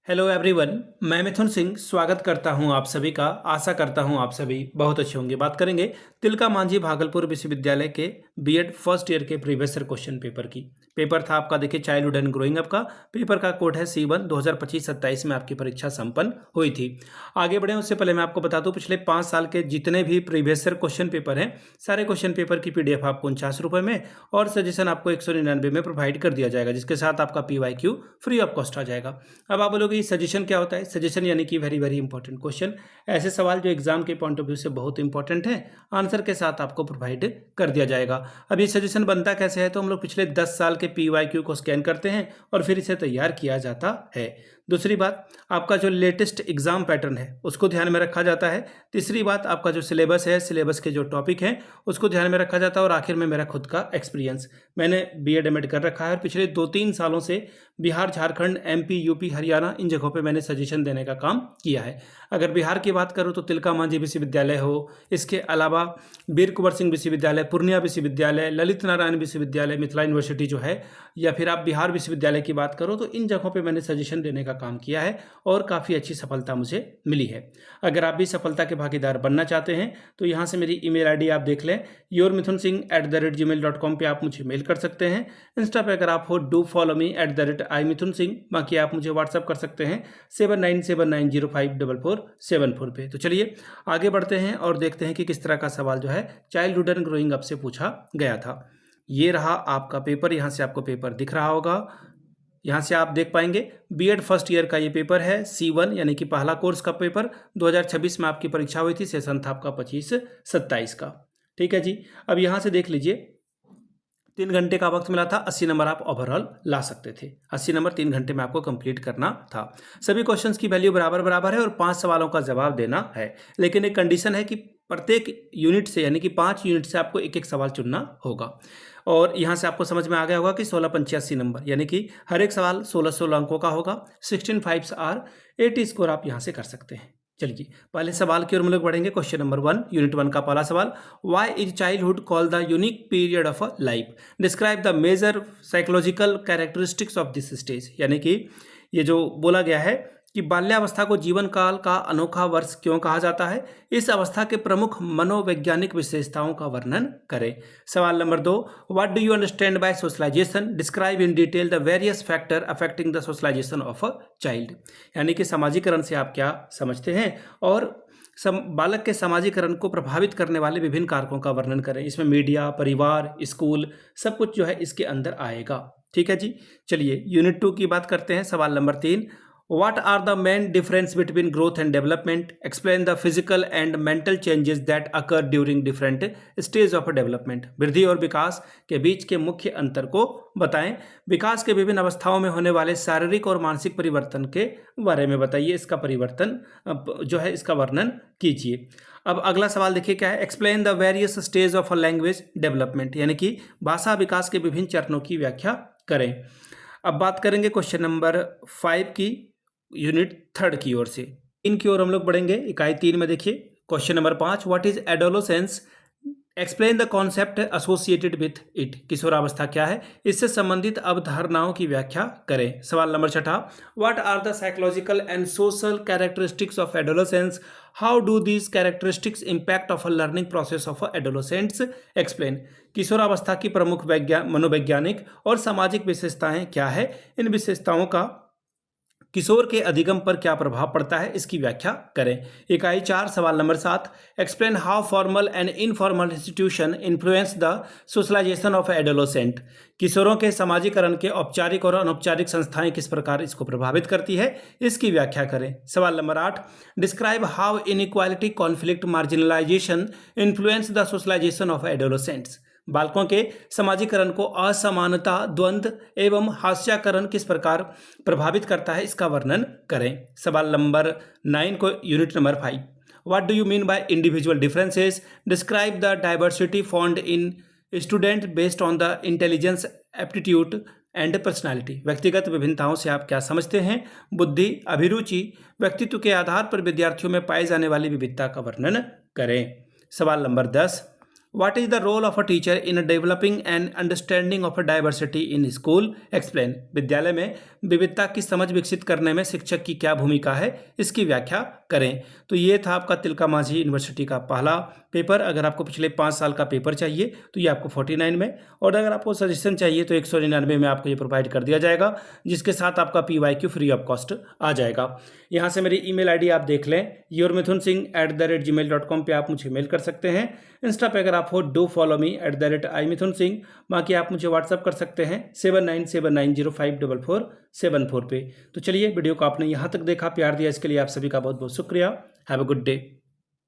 Hello everyone. मैं मिथुन सिंह स्वागत करता हूं आप सभी का। आशा करता हूं आप सभी बहुत अच्छे होंगे। बात करेंगे तिलका मांझी भागलपुर विश्वविद्यालय के बीएड फर्स्ट ईयर के प्रीवियस ईयर क्वेश्चन पेपर की। पेपर था आपका, देखिए, चाइल्डहुड एंड ग्रोइंग अप का। पेपर का कोड है C1। 2025-27 में आपकी परीक्षा संपन्न हुई थी। आगे बढ़े उससे पहले मैं आपको बता दूं, पिछले 5 साल के जितने भी प्रीवियस ईयर क्वेश्चन पेपर हैं, सारे क्वेश्चन पेपर की PDF आपको 49 रुपये में और सजेशन आपको 199 में प्रोवाइड कर दिया जाएगा, जिसके साथ आपका PYQ फ्री ऑफ कॉस्ट आ जाएगा। अब आप बोलोगे सजेशन क्या होता है? सजेशन यानी कि वेरी वेरी इंपॉर्टेंट क्वेश्चन, ऐसे सवाल जो एग्जाम के पॉइंट ऑफ व्यू से बहुत इंपॉर्टेंट है, आंसर के साथ आपको प्रोवाइड कर दिया जाएगा। अब ये सजेशन बनता कैसे है? तो हम लोग पिछले 10 साल के PYQ को स्कैन करते हैं और फिर इसे तैयार किया जाता है। दूसरी बात, आपका जो लेटेस्ट एग्जाम पैटर्न है उसको ध्यान में रखा जाता है। तीसरी बात, आपका जो सिलेबस है, सिलेबस के जो टॉपिक हैं उसको ध्यान में रखा जाता है। और आखिर में मेरा खुद का एक्सपीरियंस, मैंने बीएड एमएड कर रखा है और पिछले 2-3 सालों से बिहार, झारखंड, MP, UP, हरियाणा, इन जगहों पे मैंने सजेशन देने का काम किया है। अगर बिहार की बात करूँ तो तिलका मांझी विश्वविद्यालय हो, इसके अलावा वीर कुंवर सिंह विश्वविद्यालय, पूर्णिया विश्वविद्यालय, ललित नारायण विश्वविद्यालय, मिथिला यूनिवर्सिटी जो है, या फिर आप बिहार विश्वविद्यालय की बात करो, तो इन जगहों पे मैंने सजेशन देने का काम किया है और काफ़ी अच्छी सफलता मुझे मिली है। अगर आप भी सफलता के भागीदार बनना चाहते हैं तो यहाँ से मेरी email ID आप देख लें, yourmithunSingh@gmail.com पे आप मुझे मेल कर सकते हैं। इंस्टा पे अगर आप हो, डू फॉलो मी @imithunSingh। बाकी आप मुझे व्हाट्सअप कर सकते हैं 7979054474 पे। तो चलिए आगे बढ़ते हैं और देखते हैं कि किस तरह का सवाल जो है चाइल्डहुड एंड ग्रोइंग अप से पूछा गया था। ये रहा आपका पेपर, यहाँ से आपको पेपर दिख रहा होगा, यहाँ से आप देख पाएंगे। बीएड फर्स्ट ईयर का ये पेपर है, C1 यानी कि पहला कोर्स का पेपर। 2026 में आपकी परीक्षा हुई थी, सेशन था आपका 25-27 का। ठीक है जी। अब यहाँ से देख लीजिए, 3 घंटे का वक्त मिला था, 80 नंबर आप ओवरऑल ला सकते थे। 80 नंबर 3 घंटे में आपको कंप्लीट करना था। सभी क्वेश्चंस की वैल्यू बराबर बराबर है और 5 सवालों का जवाब देना है, लेकिन एक कंडीशन है कि प्रत्येक यूनिट से, यानी कि 5 यूनिट से आपको एक एक सवाल चुनना होगा। और यहाँ से आपको समझ में आ गया होगा कि 16 × 85 नंबर, यानी कि हर एक सवाल 16-16 अंकों का होगा। 16 5s आर 80 स्कोर आप यहाँ से कर सकते हैं। चलिए पहले सवाल की ओर हम लोग बढ़ेंगे। क्वेश्चन नंबर 1, यूनिट 1 का पहला सवाल, why is childhood called the unique period of a life? Describe the major psychological characteristics of this stage. यानी कि ये जो बोला गया है कि बाल्यावस्था को जीवन काल का अनोखा वर्ष क्यों कहा जाता है, इस अवस्था के प्रमुख मनोवैज्ञानिक विशेषताओं का वर्णन करें। सवाल नंबर 2, what do you understand by socialization? Describe in detail the various factor affecting the socialization of a child. यानी कि समाजीकरण से आप क्या समझते हैं और बालक के समाजीकरण को प्रभावित करने वाले विभिन्न कारकों का वर्णन करें। इसमें मीडिया, परिवार, स्कूल, सब कुछ जो है इसके अंदर आएगा। ठीक है जी। चलिए यूनिट 2 की बात करते हैं। सवाल number 3, what are the main difference between growth and development? Explain the physical and mental changes that occur during different stage of development. वृद्धि और विकास के बीच के मुख्य अंतर को बताएं। विकास के विभिन्न अवस्थाओं में होने वाले शारीरिक और मानसिक परिवर्तन के बारे में बताइए। इसका परिवर्तन जो है इसका वर्णन कीजिए। अब अगला सवाल देखिए क्या है, explain the various stage of a language development, यानी कि भाषा विकास के विभिन्न चरणों की व्याख्या करें। अब बात करेंगे क्वेश्चन नंबर 5 की, यूनिट 3 की ओर से। इनकी ओर हम लोग बढ़ेंगे। इकाई 3 में देखिए question number 5, what is adolescence? Explain the concept associated with it. किशोरावस्था क्या है, इससे संबंधित अवधारणाओं की व्याख्या करें। सवाल नंबर 6, what are the psychological and social characteristics of adolescence? How do these characteristics impact of a learning process of adolescents? Explain. किशोरावस्था की प्रमुख मनोवैज्ञानिक और सामाजिक विशेषताएं क्या है, इन विशेषताओं का किशोर के अधिगम पर क्या प्रभाव पड़ता है, इसकी व्याख्या करें। इकाई 4 सवाल नंबर 7, explain how formal and informal institution influence the socialization of adolescent. किशोरों के समाजीकरण के औपचारिक और अनौपचारिक संस्थाएं किस प्रकार इसको प्रभावित करती है, इसकी व्याख्या करें। सवाल नंबर 8, describe how inequality, conflict, marginalization influence the socialization of adolescents. बालकों के समाजीकरण को असमानता, द्वंद्व एवं हास्याकरण किस प्रकार प्रभावित करता है, इसका वर्णन करें। सवाल नंबर 9 को unit number 5, what do you mean by individual differences? Describe the diversity found in student based on the intelligence, aptitude and personality. व्यक्तिगत विभिन्नताओं से आप क्या समझते हैं? बुद्धि, अभिरुचि, व्यक्तित्व के आधार पर विद्यार्थियों में पाए जाने वाली विविधता का वर्णन करें। सवाल नंबर 10, what is the role of a teacher in developing and understanding of a diversity in school, explain. विद्यालय में विविधता की समझ विकसित करने में शिक्षक की क्या भूमिका है, इसकी व्याख्या करें। तो ये था आपका तिलका मांझी यूनिवर्सिटी का पहला पेपर। अगर आपको पिछले 5 साल का पेपर चाहिए तो ये आपको 49 में, और अगर आपको सजेशन चाहिए तो 199 में आपको ये प्रोवाइड कर दिया जाएगा, जिसके साथ आपका PYQ फ्री ऑफ कॉस्ट आ जाएगा। यहाँ से मेरी email ID आप देख लें, yourmithunsingh@gmail.com पे आप मुझे मेल कर सकते हैं। इंस्टा पे अगर आप हो डू फॉलो मी @imithunsingh। बाकी आप मुझे व्हाट्सअप कर सकते हैं 7979054474 पे। तो चलिए, वीडियो को आपने यहाँ तक देखा, प्यार दिया, इसके लिए आप सभी का बहुत बहुत शुक्रिया। Have a good day.